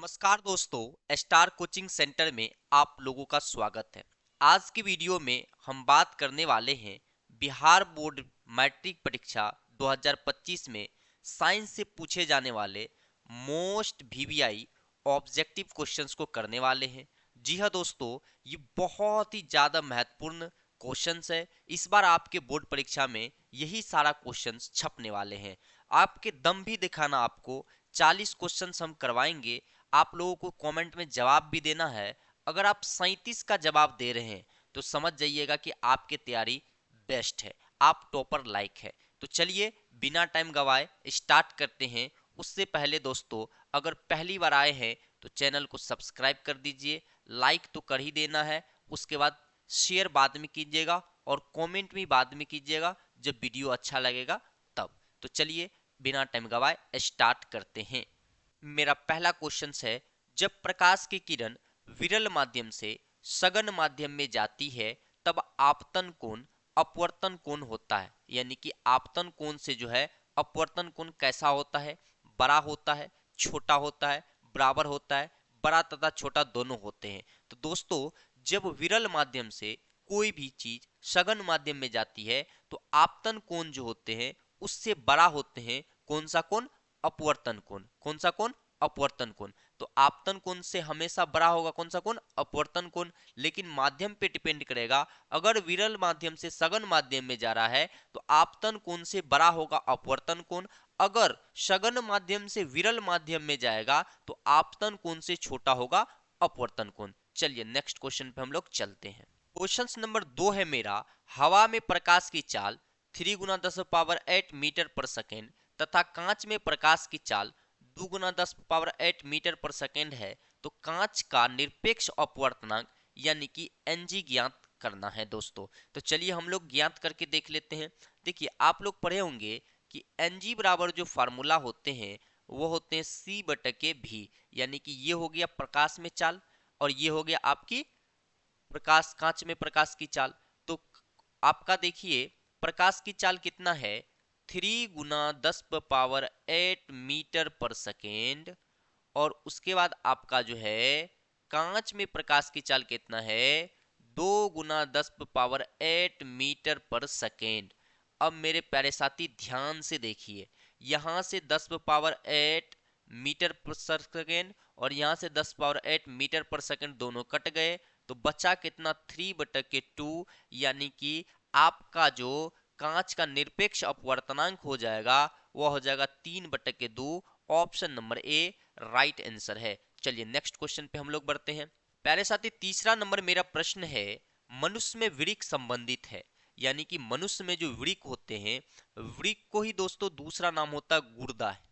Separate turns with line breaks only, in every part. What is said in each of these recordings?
नमस्कार दोस्तों, star coaching centre में आप लोगों का स्वागत है। आज की वीडियो में हम बात करने वाले हैं बिहार बोर्ड मैट्रिक परीक्षा 2025 में साइंस से पूछे जाने वाले मोस्ट वीवीआई ऑब्जेक्टिव क्वेश्चंस को करने वाले हैं। जी हाँ दोस्तों, ये बहुत ही ज़्यादा महत्वपूर्ण क्वेश्चंस है। इस बार आपके बोर्ड परीक्षा में यही सारा क्वेश्चंस छपने वाले हैं। आपके दम भी दिखाना, आपको 40 क्वेश्चंस हम करवाएंगे। आप लोगों को कमेंट में जवाब भी देना है। अगर आप 37 का जवाब दे रहे हैं तो समझ जाइएगा कि आपकी तैयारी बेस्ट है, आप टॉपर लाइक है। तो चलिए बिना टाइम गवाए स्टार्ट करते हैं। उससे पहले दोस्तों, अगर पहली बार आए हैं तो चैनल को सब्सक्राइब कर दीजिए, लाइक तो कर ही देना है। उसके बाद शेयर बाद में कीजिएगा और कमेंट भी बाद में कीजिएगा जब वीडियो अच्छा लगेगा तब। तो चलिए बिना टाइम गवाए स्टार्ट करते हैं। मेरा पहला क्वेश्चन है, जब प्रकाश की किरण विरल माध्यम से सघन माध्यम में जाती है तब आपतन कोण अपवर्तन कोण होता है। यानी कि आपतन कोण से जो है अपवर्तन कोण कैसा होता है? बड़ा होता है, छोटा होता है, बराबर होता है, बड़ा तथा छोटा दोनों होते हैं। तो दोस्तों, जब विरल माध्यम से कोई भी चीज सघन माध्यम में जाती है तो आपतन कोण जो होते हैं उससे बड़ा होते हैं। कौन सा कोण? अपवर्तन कोण। कौन सा कोण? अपवर्तन कोण। तो आपतन कोण से हमेशा बड़ा होगा कौन सा कोण? अपवर्तन कोण। लेकिन माध्यम पे डिपेंड करेगा। अगर विरल माध्यम से सघन माध्यम में जा रहा है तो आपतन कोण से बड़ा होगा अपवर्तन कोण। अगर सघन माध्यम से विरल माध्यम में जाएगा तो आपतन कोण से छोटा होगा अपवर्तन कोण। चलिए नेक्स्ट क्वेश्चन पे हम लोग चलते हैं। क्वेश्चन नंबर 2 है मेरा, हवा में प्रकाश की चाल 3 गुना 10 मीटर पर सेकेंड तथा कांच में प्रकाश की चाल 2 गुना 10 मीटर पर सेकेंड है, तो कांच का निरपेक्ष अपवर्तनांक यानी कि एनजी ज्ञात करना है दोस्तों। तो चलिए हम लोग ज्ञात करके देख लेते हैं। देखिए आप लोग पढ़े होंगे कि एनजी बराबर जो फार्मूला होते हैं वो होते हैं सी बटे भी। यानी कि ये हो गया प्रकाश में चाल और ये हो गया आपकी प्रकाश, कांच में प्रकाश की चाल। तो आपका देखिए प्रकाश की चाल कितना है? 3 गुना 10 × 8 मीटर पर सेकेंड। और उसके बाद आपका जो है कांच में प्रकाश की चाल कितना है? 2 गुना 10 × 8 मीटर पर सेकेंड। अब मेरे प्यारे साथी ध्यान से देखिए, यहां से 10 × 8 मीटर पर सेकेंड और यहां से 10 × 8 मीटर पर सेकेंड दोनों कट गए। तो बचा कितना? 3/2। यानी कि आपका जो कांच का निरपेक्ष अपवर्तनांक हो जाएगा वह हो जाएगा 3/2। Option number A right answer है। चलिए नेक्स्ट क्वेश्चन पे हम लोग बढ़ते हैं। प्यारे साथी तीसरा नंबर मेरा प्रश्न है, मनुष्य में वृक्क संबंधित है। यानी कि मनुष्य में जो वृक्क होते हैं, वृक्क को ही दोस्तों दूसरा नाम होता है गुर्दा है।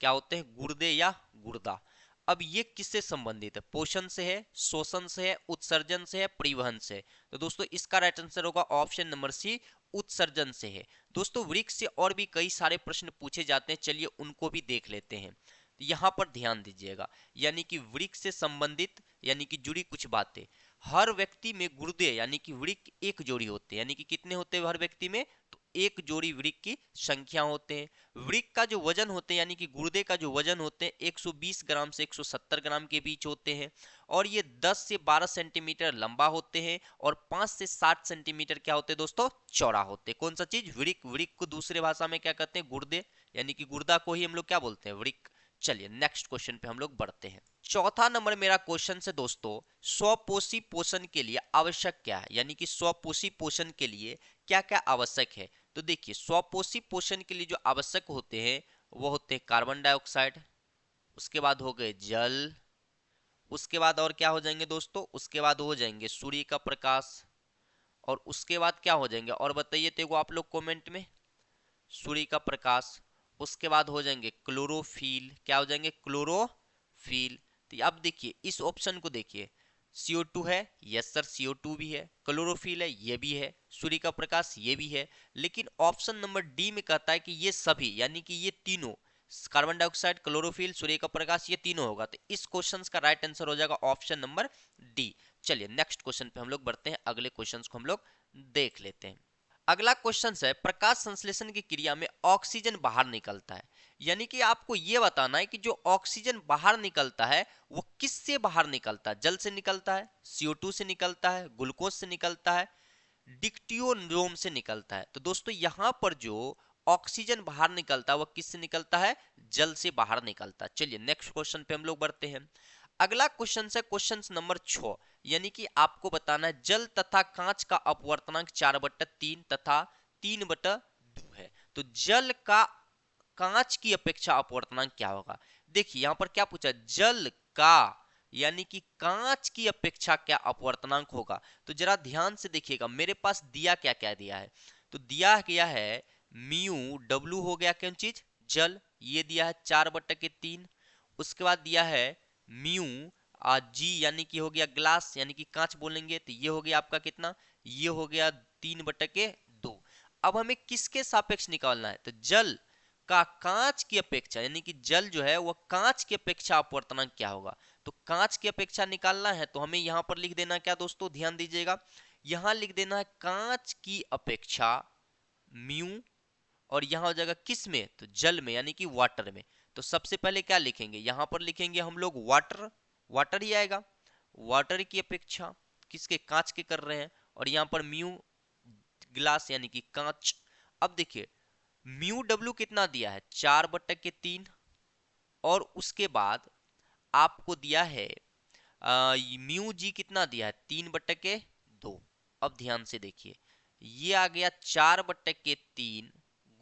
क्या होते हैं? गुर्दे या गुर्दा। अब ये किससे संबंधित है? पोषण से है, शोषण से है, उत्सर्जन से है, परिवहन से? तो दोस्तों इसका राइट आंसर होगा ऑप्शन नंबर सी, उत्सर्जन से है। दोस्तों वृक्क से और भी कई सारे प्रश्न पूछे जाते हैं, चलिए उनको भी देख लेते हैं। तो यहाँ पर ध्यान दीजिएगा, यानी कि वृक्क से संबंधित यानी कि जुड़ी कुछ बातें। हर व्यक्ति में गुर्दे यानी कि वृक्क एक जोड़ी होते हैं। यानी कि कितने होते हैं हर व्यक्ति में? तो एक जोड़ी वृक्क की संख्या होते हैं। वृक्क का जो वजन होते हैं यानी कि गुर्दे का जो वजन होते हैं 120 ग्राम से 170 ग्राम के बीच होते हैं। और ये 10 से 12 सेंटीमीटर लंबा होते हैं और 5 से 7 सेंटीमीटर क्या होते हैं दोस्तों? चौड़ा होते हैं। कौन सा चीज? वृक्क। वृक्क को दूसरे भाषा में क्या कहते हैं? गुर्दे। यानी कि गुर्दा को ही हम लोग क्या बोलते हैं? वृक्क। चलिए नेक्स्ट क्वेश्चन पे हम लोग बढ़ते हैं। चौथा नंबर मेरा क्वेश्चन से दोस्तों, स्वपोषी पोषण के लिए आवश्यक क्या है? यानी कि स्वपोषी पोषण के लिए क्या क्या आवश्यक है? तो देखिए स्वपोषी पोषण के लिए जो आवश्यक होते हैं वो होते हैं कार्बन डाइऑक्साइड, उसके बाद हो गए जल, उसके बाद और क्या हो जाएंगे दोस्तों? उसके बाद हो जाएंगे सूर्य का प्रकाश, और उसके बाद क्या हो जाएंगे और बताइए तो आप लोग कमेंट में। सूर्य का प्रकाश, उसके बाद हो जाएंगे क्लोरोफिल। क्या हो जाएंगे? क्लोरोफिल। तो अब देखिए इस ऑप्शन को देखिए, CO2 है, यस सर CO2 भी है, क्लोरोफिल है ये भी है, सूर्य का प्रकाश ये भी है। लेकिन ऑप्शन नंबर डी में कहता है कि ये सभी यानी कि ये तीनों, कार्बन डाइऑक्साइड, क्लोरोफिल, सूर्य का प्रकाश, ये तीनों होगा। तो इस क्वेश्चन का राइट आंसर हो जाएगा ऑप्शन नंबर डी। चलिए नेक्स्ट क्वेश्चन पे हम लोग बढ़ते हैं, अगले क्वेश्चन को हम लोग देख लेते हैं। अगला क्वेश्चन है, प्रकाश संश्लेषण की क्रिया में ऑक्सीजन बाहर निकलता है, यानी कि आपको यह बताना है कि जो ऑक्सीजन बाहर निकलता है वो किससे बाहर निकलता है। जल से निकलता है, CO2 से निकलता है, ग्लूकोज से निकलता है, डिक्टियोनोम से निकलता है। तो दोस्तों यहां पर जो ऑक्सीजन बाहर निकलता है वह किससे निकलता है, जल से बाहर निकलता है। चलिए नेक्स्ट क्वेश्चन पे हम लोग बढ़ते हैं। अगला क्वेश्चन है क्वेश्चन नंबर 6, यानी कि आपको बताना है जल तथा कांच का अपवर्तनांक 4/3 तथा 3/2 है। तो जल का कांच की अपेक्षा अपवर्तनांक क्या होगा। देखिए यहां पर क्या पूछा, जल का यानी कि कांच की अपेक्षा क्या अपवर्तनांक होगा। तो जरा ध्यान से देखिएगा, मेरे पास दिया क्या क्या दिया है। तो दिया गया है म्यू डब्ल्यू हो गया कौन चीज, जल, ये दिया है 4/3। उसके बाद दिया है म्यू जी यानी कि हो गया ग्लास यानी कि कांच बोलेंगे, तो ये हो गया आपका कितना, ये हो गया 3/2। अब हमें किसके सापेक्ष निकालना है, तो जल का कांच की अपेक्षा यानी कि जल जो है वह कांच की अपेक्षा अपवर्तनांक क्या होगा। तो कांच की अपेक्षा निकालना है तो हमें यहां पर लिख देना क्या दोस्तों, ध्यान दीजिएगा, यहां लिख देना है कांच की अपेक्षा म्यू, और यहां हो जाएगा किस में, तो जल में यानी कि वाटर में। तो सबसे पहले क्या लिखेंगे, यहां पर लिखेंगे हम लोग वाटर, वाटर ही आएगा, वाटर की अपेक्षा किसके, कांच के कर रहे हैं, और यहां पर म्यू ग्लास यानी कि कांच। अब देखिए म्यू डब्ल्यू कितना दिया है 4/3, और उसके बाद आपको दिया है म्यू जी कितना दिया है 3/2। अब ध्यान से देखिए, ये आ गया 4/3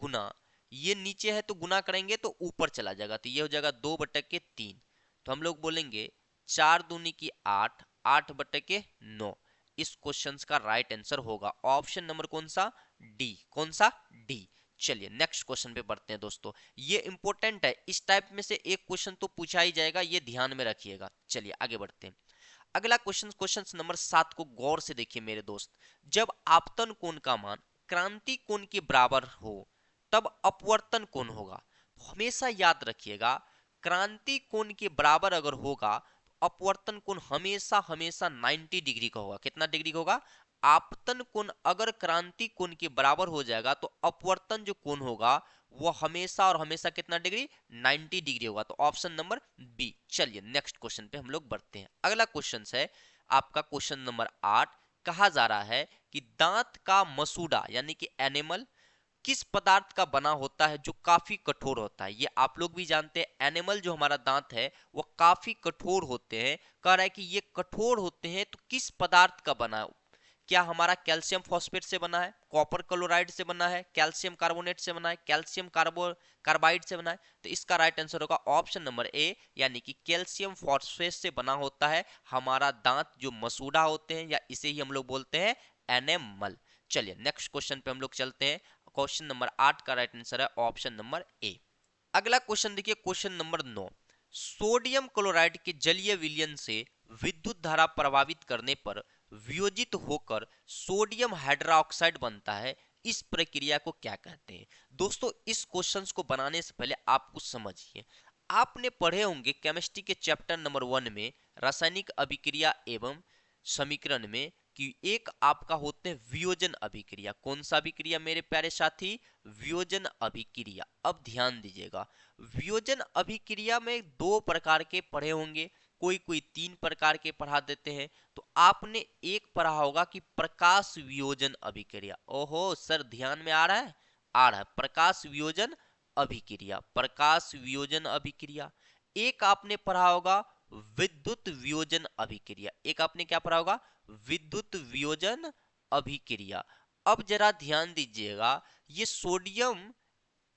गुना, ये नीचे है तो गुना करेंगे तो ऊपर चला जाएगा, तो ये हो जाएगा 2/3। तो हम लोग बोलेंगे 4 दूनी की 8, 8/9। इस क्वेश्चन का राइट आंसर होगा ऑप्शन नंबर कौन सा, डी। कौन सा, डी। चलिए नेक्स्ट क्वेश्चन पे बढ़ते हैं दोस्तों, ये इंपॉर्टेंट है, इस टाइप में से एक क्वेश्चन तो पूछा ही जाएगा, ये ध्यान में रखिएगा। चलिए आगे बढ़ते हैं। अगला क्वेश्चन, क्वेश्चन नंबर 7 को गौर से देखिए मेरे दोस्त, जब आपतन कोण का मान क्रांति कोण के बराबर हो तब अपवर्तन कोण होगा। तो हमेशा याद रखिएगा, क्रांति कोण के बराबर अगर होगा तो अपवर्तन कोण हमेशा हमेशा 90 डिग्री का होगा। कितना डिग्री का होगा, आपतन कोण अगर क्रांति कोण के बराबर हो जाएगा तो अपवर्तन जो कोण होगा वो हमेशा और हमेशा कितना डिग्री, 90 डिग्री होगा। तो ऑप्शन नंबर बी। चलिए नेक्स्ट क्वेश्चन पे हम लोग बढ़ते हैं। अगला क्वेश्चन है आपका क्वेश्चन नंबर 8, कहा जा रहा है कि दांत का मसूड़ा यानी कि एनिमल किस पदार्थ का बना होता है जो काफी कठोर होता है। ये आप लोग भी जानते हैं, एनिमल जो हमारा दांत है वो काफी कठोर होते हैं। कह रहा है कि ये कठोर होते हैं तो किस पदार्थ का बना है। क्या हमारा कैल्शियम फॉस्फेट से बना है, कॉपर क्लोराइड से बना है, कैल्शियम कार्बोनेट से बना है, कैल्शियम कार्बाइड से बना है। तो इसका राइट आंसर होगा ऑप्शन नंबर ए, यानी कि कैल्शियम फॉस्फेट से बना होता है हमारा दांत जो मसूड़ा होते हैं, या इसे ही हम लोग बोलते हैं एनेमल। चलिए नेक्स्ट क्वेश्चन पे हम लोग चलते हैं। क्वेश्चन नंबर 8 का राइट आंसर है ऑप्शन नंबर ए। अगला क्वेश्चन देखिए, क्वेश्चन नंबर 9, सोडियम क्लोराइड के जलीय विलयन से विद्युत धारा प्रभावित करने पर वियोजित होकर सोडियम हाइड्रोक्साइड बनता है, इस प्रक्रिया को क्या कहते हैं। दोस्तों इस क्वेश्चंस को बनाने से पहले आप कुछ समझिए, आपने पढ़े होंगे केमिस्ट्री के चैप्टर नंबर 1 में रासायनिक अभिक्रिया एवं समीकरण में कि एक आपका होते हैं वियोजन अभिक्रिया। कौन सा अभिक्रिया मेरे प्यारे साथी, वियोजन अभिक्रिया। अब ध्यान दीजिएगा, वियोजन अभिक्रिया में 2 प्रकार के पढ़े होंगे, कोई कोई 3 प्रकार के पढ़ा देते हैं। तो आपने एक पढ़ा होगा कि प्रकाश वियोजन अभिक्रिया। ओहो सर ध्यान में आ रहा है, आ रहा है, प्रकाश वियोजन अभिक्रिया, प्रकाश वियोजन अभिक्रिया। एक आपने पढ़ा होगा विद्युत वियोजन अभिक्रिया, एक आपने क्या पढ़ा होगा, विद्युत वियोजन अभिक्रिया। अब जरा ध्यान दीजिएगा, ये सोडियम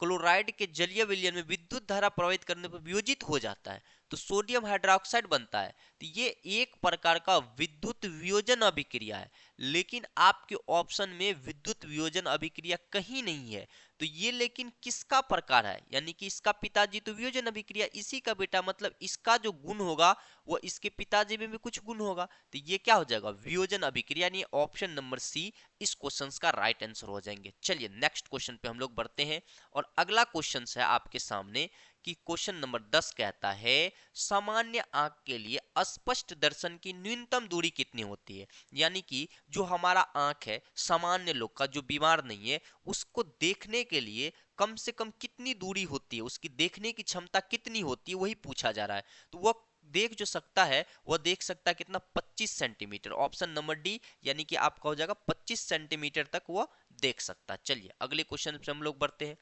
क्लोराइड के जलीय विलयन में विद्युत धारा प्रवाहित करने पर वियोजित हो जाता है तो सोडियम हाइड्रोक्साइड बनता है। तो ये एक प्रकार का विद्युत वियोजन अभिक्रिया है, लेकिन आपके ऑप्शन में विद्युत वियोजन अभिक्रिया कहीं नहीं है। तो ये लेकिन किसका प्रकार है, यानी कि इसका पिताजी तो वियोजन अभिक्रिया इसी का बेटा, मतलब इसका जो गुण होगा वो इसके पिताजी में भी कुछ गुण होगा। तो ये क्या हो जाएगा, वियोजन अभिक्रिया, यानी ऑप्शन नंबर सी इस क्वेश्चन का राइट आंसर हो जाएंगे। चलिए नेक्स्ट क्वेश्चन पे हम लोग बढ़ते हैं, और अगला क्वेश्चन है आपके सामने कि क्वेश्चन नंबर 10 कहता है सामान्य आंख के लिए स्पष्ट दर्शन की न्यूनतम दूरी कितनी होती है। यानी कि जो हमारा आंख है सामान्य लोग का जो बीमार नहीं है उसको देखने के लिए कम से कम कितनी दूरी होती है, उसकी देखने की क्षमता कितनी होती है वही पूछा जा रहा है। तो वह देख जो सकता है वह देख सकता है कितना 25 सेंटीमीटर, ऑप्शन नंबर डी, यानी कि आपका हो जाएगा 25 सेंटीमीटर तक वह देख सकता है। चलिए अगले क्वेश्चन पे हम लोग बढ़ते हैं।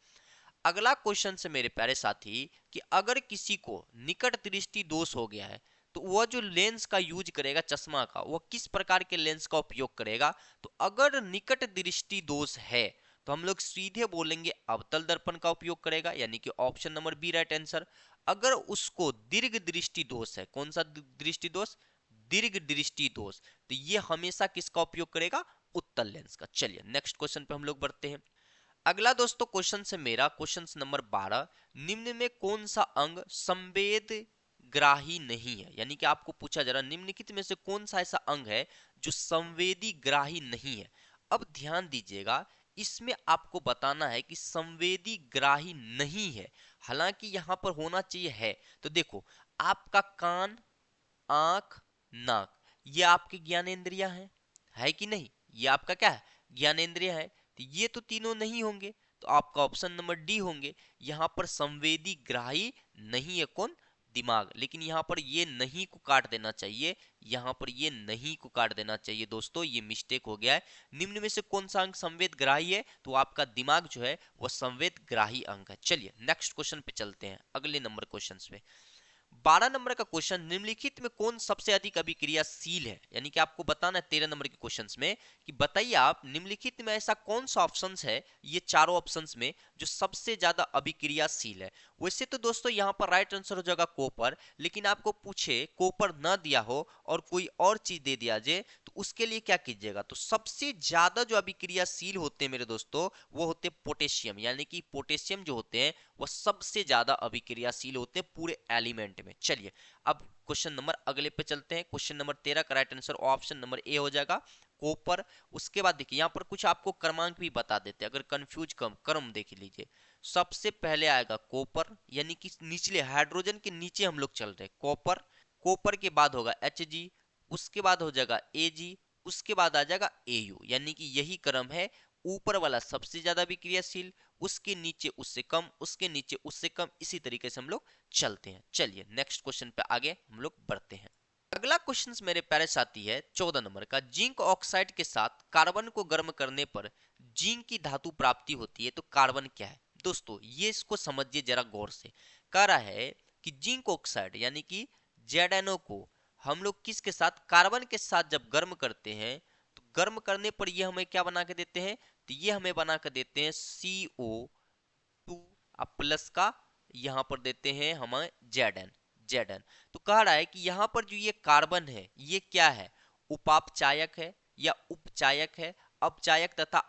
अगला क्वेश्चन से मेरे प्यारे साथी कि अगर किसी को निकट दृष्टि दोष हो गया है तो वह जो लेंस का यूज करेगा चश्मा का वह किस प्रकार के लेंस का उपयोग करेगा। तो अगर निकट दृष्टि दोष है तो हम लोग सीधे बोलेंगे अवतल दर्पण का उपयोग करेगा, यानी कि option number B right answer. अगर उसको दीर्घ दृष्टि दोष है, कौन सा दृष्टि दोष, दीर्घ दृष्टि दोष, तो ये हमेशा किसका उपयोग करेगा, उत्तल लेंस का। चलिए नेक्स्ट क्वेश्चन पे हम लोग बढ़ते हैं। अगला दोस्तों क्वेश्चन से मेरा क्वेश्चन नंबर 12, निम्न में कौन सा अंग संवेद ग्राही नहीं है। यानी कि आपको पूछा जा रहा है निम्नलिखित में से कौन सा ऐसा अंग है जो संवेदी ग्राही नहीं है। अब ध्यान दीजिएगा इसमें आपको बताना है कि संवेदी ग्राही नहीं है, हालांकि यहां पर होना चाहिए है। तो देखो आपका कान, आंख, नाक, ये आपके ज्ञानेंद्रिया है कि नहीं, ये आपका क्या है, ज्ञानेंद्रिय है। तो ये तो तीनों नहीं होंगे, तो आपका ऑप्शन नंबर डी होंगे। यहाँ पर संवेदी ग्राही नहीं है कौन, दिमाग। लेकिन यहाँ पर ये नहीं को काट देना चाहिए, यहाँ पर ये नहीं को काट देना चाहिए दोस्तों, ये मिस्टेक हो गया है। निम्न में से कौन सा अंग संवेद ग्राही है, तो आपका दिमाग जो है वह संवेद ग्राही अंग है। चलिए नेक्स्ट क्वेश्चन पे चलते हैं, अगले नंबर क्वेश्चन पे। 12 नंबर का क्वेश्चन, निम्नलिखित में कौन सबसे अधिक अभिक्रियाशील है। यानी कि आपको बताना है 13 नंबर के क्वेश्चंस में कि बताइए आप निम्नलिखित में ऐसा कौन सा ऑप्शंस है, ये चारों ऑप्शंस में जो सबसे ज्यादा अभिक्रियाशील है। वैसे तो दोस्तों यहाँ पर राइट आंसर हो जाएगा कॉपर, लेकिन आपको पूछे कॉपर ना दिया हो और कोई और चीज दे दिया जाए तो उसके लिए क्या कीजिएगा। तो सबसे ज्यादा जो अभिक्रियाशील होते हैं मेरे दोस्तों वो होते हैं पोटेशियम, यानी कि पोटेशियम जो होते हैं वो सबसे ज्यादा अभिक्रियाशील होते हैं पूरे एलिमेंट में। चलिए अब क्वेश्चन नंबर अगले पे चलते हैं। क्वेश्चन नंबर 13 का right answer option number A हो जाएगा कॉपर। उसके बाद देखिए यहाँ पर कुछ आपको क्रमांक भी बता देते हैं, अगर कंफ्यूज क्रम देख लीजिए। सबसे पहले आएगा कॉपर, यानी कि निचले हाइड्रोजन के नीचे हम लोग चल रहे हैं कॉपर। कॉपर के बाद होगा Hg, उसके बाद हो जाएगा Ag, उसके बाद आ जाएगा Au, यानी कि यही क्रम है। ऊपर वाला सबसे ज्यादा विक्रियाशील, उसके नीचे उससे कम, उसके नीचे उससे कम, इसी तरीके से हम लोग चलते हैं। चलिए नेक्स्ट क्वेश्चन पे आगे हम लोग बढ़ते हैं। अगला क्वेश्चन मेरे प्यारे साथी है 14 नंबर का, जिंक ऑक्साइड के साथ कार्बन को गर्म करने पर जिंक की धातु प्राप्ति होती है, तो कार्बन क्या है। दोस्तों ये इसको समझिए जरा गौर से। कह रहा है कि जिंक ऑक्साइड यानी कि जेडएनओ को हम लोग किसके साथ, कार्बन के साथ जब गर्म करते हैं तो गर्म करने पर ये हमें क्या बना के देते हैं, तो ये हमें बना कर देते हैं CO2 प्लस का, यहाँ पर देते हैं हमें Zn। तो कह रहा है कि यहाँ पर जो ये कार्बन है ये क्या है, उपापचायक है या उपचायक है, अपचायक तथा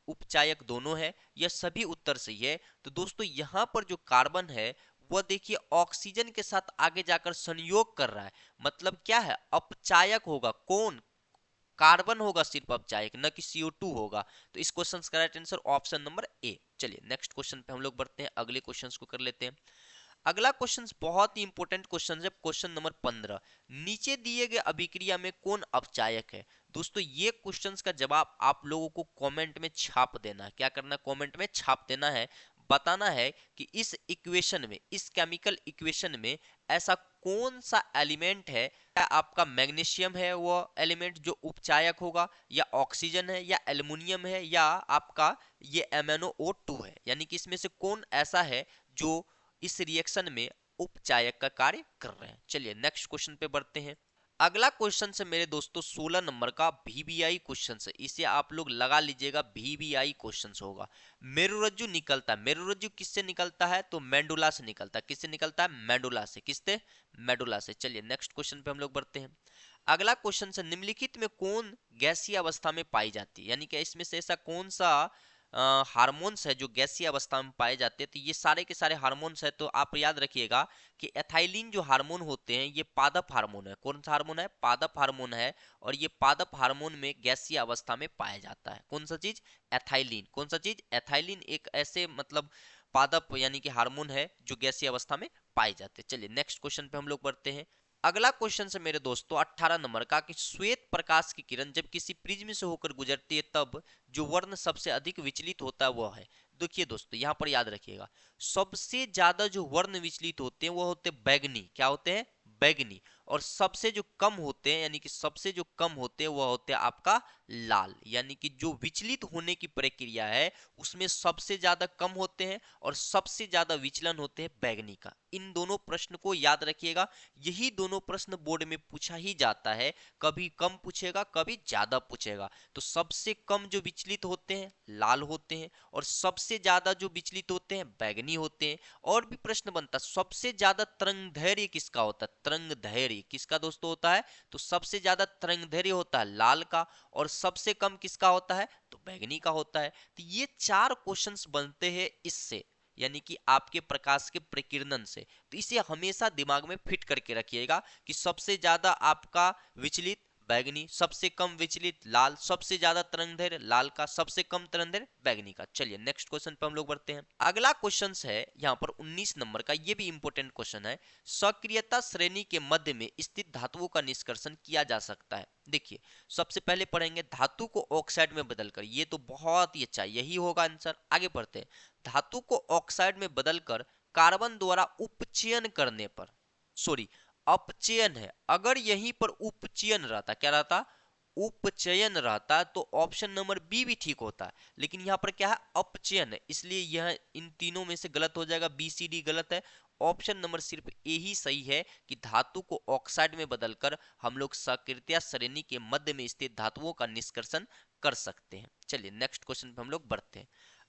उपचायक दोनों है, यह सभी उत्तर सही है। तो दोस्तों यहाँ पर जो कार्बन है वह देखिए ऑक्सीजन के साथ आगे जाकर संयोग कर रहा है, मतलब क्या है, अपचायक होगा। कौन, कार्बन होगा सिर्फ अपचायक, न कि CO2 होगा। तो इस क्वेश्चन का right answer option number A. चलिए नेक्स्ट क्वेश्चन पे हम लोग बढ़ते हैं, अगले क्वेश्चन को कर लेते हैं। अगला क्वेश्चन बहुत ही इंपॉर्टेंट क्वेश्चन है, क्वेश्चन नंबर 15, नीचे दिए गए अभिक्रिया में कौन अपचायक है। दोस्तों ये क्वेश्चंस का जवाब आप लोगों को कमेंट में छाप देना है। क्या करना है, कमेंट में छाप देना है, बताना है कि इस इक्वेशन में, इस केमिकल इक्वेशन में ऐसा कौन सा एलिमेंट है, क्या आपका मैग्नीशियम है वो एलिमेंट जो उपचायक होगा, या ऑक्सीजन है, या एल्युमिनियम है, या आपका ये MnO2 है। यानी कि इसमें से कौन ऐसा है जो इस रिएक्शन में उपचायक का कार्य कर रहे हैं। चलिए नेक्स्ट क्वेश्चन पे बढ़ते हैं। अगला क्वेश्चन से मेरे दोस्तों 16 नंबर का VBI क्वेश्चन है, इसे आप लोग लगा लीजिएगा, VBI क्वेश्चन होगा। मेरुरज्जु निकलता है, मेरुरज्जु किससे निकलता है, तो मेडुला से निकलता है। किससे निकलता है, मेडुला से। किससे, मेडुला से। चलिए नेक्स्ट क्वेश्चन पे हम लोग बढ़ते हैं। अगला क्वेश्चन से निम्नलिखित में कौन गैसीय अवस्था में पाई जाती है, यानी कि इसमें से ऐसा कौन सा हार्मोन्स है जो गैसीय अवस्था में पाए जाते हैं। तो ये सारे के सारे हार्मोन्स है, तो आप याद रखिएगा कि एथाइलिन जो हार्मोन होते हैं ये पादप हार्मोन है। कौन सा हार्मोन है, पादप हार्मोन है, और ये पादप हार्मोन में गैसीय अवस्था में पाया जाता है। कौन सा चीज, एथाइलिन। कौन सा चीज, एथाइलिन एक ऐसे मतलब पादप यानी कि हार्मोन है जो गैसीय अवस्था में पाए जाते हैं। चलिए नेक्स्ट क्वेश्चन पे हम लोग बढ़ते हैं। अगला क्वेश्चन से मेरे दोस्तों 18 नंबर का कि श्वेत प्रकाश की किरण जब किसी प्रिज्म से होकर गुजरती है तब जो वर्ण सबसे अधिक विचलित होता है वह है। देखिए दोस्तों यहाँ पर याद रखिएगा, सबसे ज्यादा जो वर्ण विचलित होते हैं वो होते हैं बैगनी। क्या होते हैं? बैगनी। और सबसे जो कम होते हैं यानी कि सबसे जो कम होते हैं वह होते हैं आपका लाल। यानी कि जो विचलित होने की प्रक्रिया है उसमें सबसे ज्यादा कम होते हैं और सबसे ज्यादा विचलन होते हैं बैगनी का। इन दोनों प्रश्न को याद रखिएगा, यही दोनों प्रश्न बोर्ड में पूछा ही जाता है, कभी कम पूछेगा कभी ज्यादा पूछेगा। तो सबसे कम जो विचलित होते हैं लाल होते हैं और सबसे ज्यादा जो विचलित होते हैं बैगनी होते हैं। और भी प्रश्न बनता है सबसे ज्यादा तरंग धैर्य किसका होता है? तरंग धैर्य किसका दोस्तों होता है? तो सबसे ज्यादा तरंग धैर्य होता है लाल का और सबसे कम किसका होता है? तो बैगनी का होता है। तो ये 4 क्वेश्चंस बनते हैं इससे, यानी कि आपके प्रकाश के प्रकीर्णन से। तो इसे हमेशा दिमाग में फिट करके रखिएगा कि सबसे ज्यादा आपका विचलित बैगनी, सबसे कम विचलित लाल, सबसे ज्यादा तरंगदैर्घ्य लाल का, सबसे कम तरंगदैर्घ्य बैगनी का। चलिए नेक्स्ट क्वेश्चन पे हम लोग बढ़ते हैं। अगला क्वेश्चन है यहाँ पर 19 नंबर का, ये भी इंपॉर्टेंट क्वेश्चन है। सक्रियता श्रेणी के मध्य में स्थित धातुओं का निष्कर्षण किया जा सकता है। देखिए सबसे पहले पढ़ेंगे धातु को ऑक्साइड में बदलकर, ये तो बहुत ही अच्छा, यही होगा आंसर। आगे बढ़ते हैं। धातु को ऑक्साइड में बदलकर कार्बन द्वारा उपचयन करने पर, सॉरी अपचयन है, अगर यहीं पर उपचयन रहता, क्या रहता? उपचयन रहता तो ऑप्शन नंबर बी भी ठीक होता है, लेकिन यहाँ पर क्या है? अपचयन है, इसलिए यह इन तीनों में से गलत हो जाएगा, बी सी डी गलत है। ऑप्शन नंबर सिर्फ ए ही सही है कि धातु को ऑक्साइड में बदलकर हम लोग सक्रियता श्रेणी के मध्य में स्थित धातुओं का निष्कर्षण कर सकते हैं। चलिए नेक्स्ट क्वेश्चन पे हम लोग बढ़ते हैं।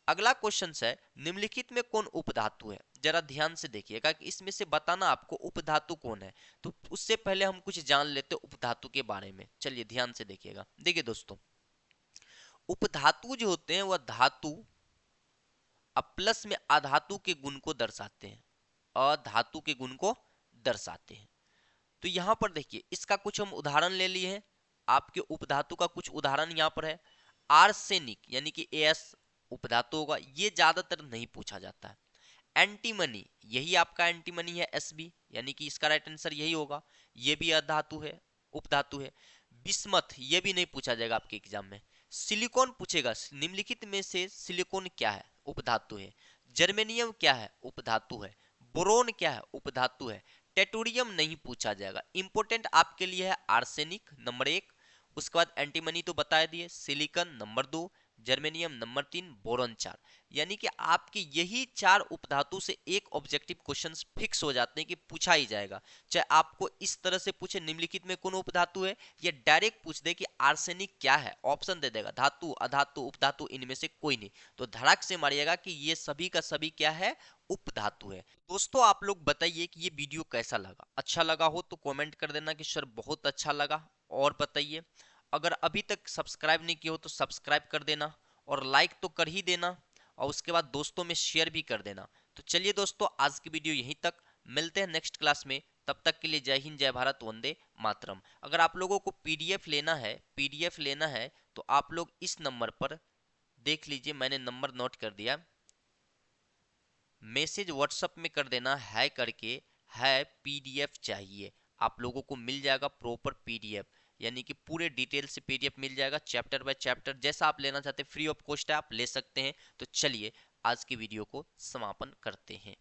अगला क्वेश्चन है निम्नलिखित में कौन उपधातु है? जरा ध्यान से देखिएगा कि इसमें से बताना आपको उपधातु कौन है। तो उससे पहले हम कुछ जान लेते हैं उपधातु के बारे में। चलिए ध्यान से देखिएगा। देखिए दोस्तों, उपधातु जो होते हैं वह धातु प्लस में अधातु के गुण को दर्शाते हैं, अधातु के गुण को दर्शाते हैं। तो यहां पर देखिए इसका कुछ हम उदाहरण ले लिए हैं। आपके उपधातु का कुछ उदाहरण यहाँ पर है। आर्सेनिक यानी कि एस उपधातु होगा, ये ज्यादातर नहीं पूछा जाता है। एंटीमनी, यही आपका एंटीमनी है एसबी, यानी कि इसका राइट आंसर यही होगा, ये भी अधातु है, उपधातु है। बिस्मथ, ये भी नहीं पूछा जाएगा आपके एग्जाम में। सिलिकॉन पूछेगा, निम्नलिखित में से सिलिकॉन क्या है? उपधातु है। जर्मेनियम क्या है? उपधातु है। बोरोन क्या है? उपधातु है। टेटोरियम नहीं पूछा जाएगा। इंपोर्टेंट आपके लिए है आर्सेनिक नंबर 1, उसके बाद एंटीमनी तो बता दिए, silicon number 2, germanium number 3, boron 4। यानी कि आपके यही 4 उपधातु से एक ऑब्जेक्टिव क्वेश्चन फिक्स हो जाते हैं कि पूछा ही जाएगा। चाहे आपको इस तरह से पूछे निम्नलिखित में कौन उपधातु है, या डायरेक्ट पूछ दे कि आर्सेनिक क्या है, ऑप्शन दे देगा धातु अधातु उपधातु इनमें से कोई नहीं, तो धड़ाक से मारिएगा कि ये सभी का सभी क्या है? उपधातु है। दोस्तों आप लोग बताइए कि ये वीडियो कैसा लगा। अच्छा लगा हो तो कमेंट कर देना कि सर बहुत अच्छा लगा, और बताइए। अगर अभी तक सब्सक्राइब नहीं किया हो तो सब्सक्राइब कर देना और लाइक तो कर ही देना, और उसके बाद दोस्तों में शेयर भी कर देना। तो चलिए दोस्तों आज की वीडियो यहीं तक, मिलते हैं नेक्स्ट क्लास में। तब तक के लिए जय हिंद, जय भारत, वंदे मातरम। अगर आप लोगों को पीडीएफ लेना है, पीडीएफ लेना है तो आप लोग इस नंबर पर देख लीजिए, मैंने नंबर नोट कर दिया, मैसेज व्हाट्सएप में कर देना है करके, है पीडीएफ चाहिए, आप लोगों को मिल जाएगा प्रॉपर पीडीएफ, यानी कि पूरे डिटेल से पीडीएफ मिल जाएगा, चैप्टर बाय चैप्टर, जैसा आप लेना चाहते हैं फ्री ऑफ कॉस्ट है, आप ले सकते हैं। तो चलिए आज की वीडियो को समापन करते हैं।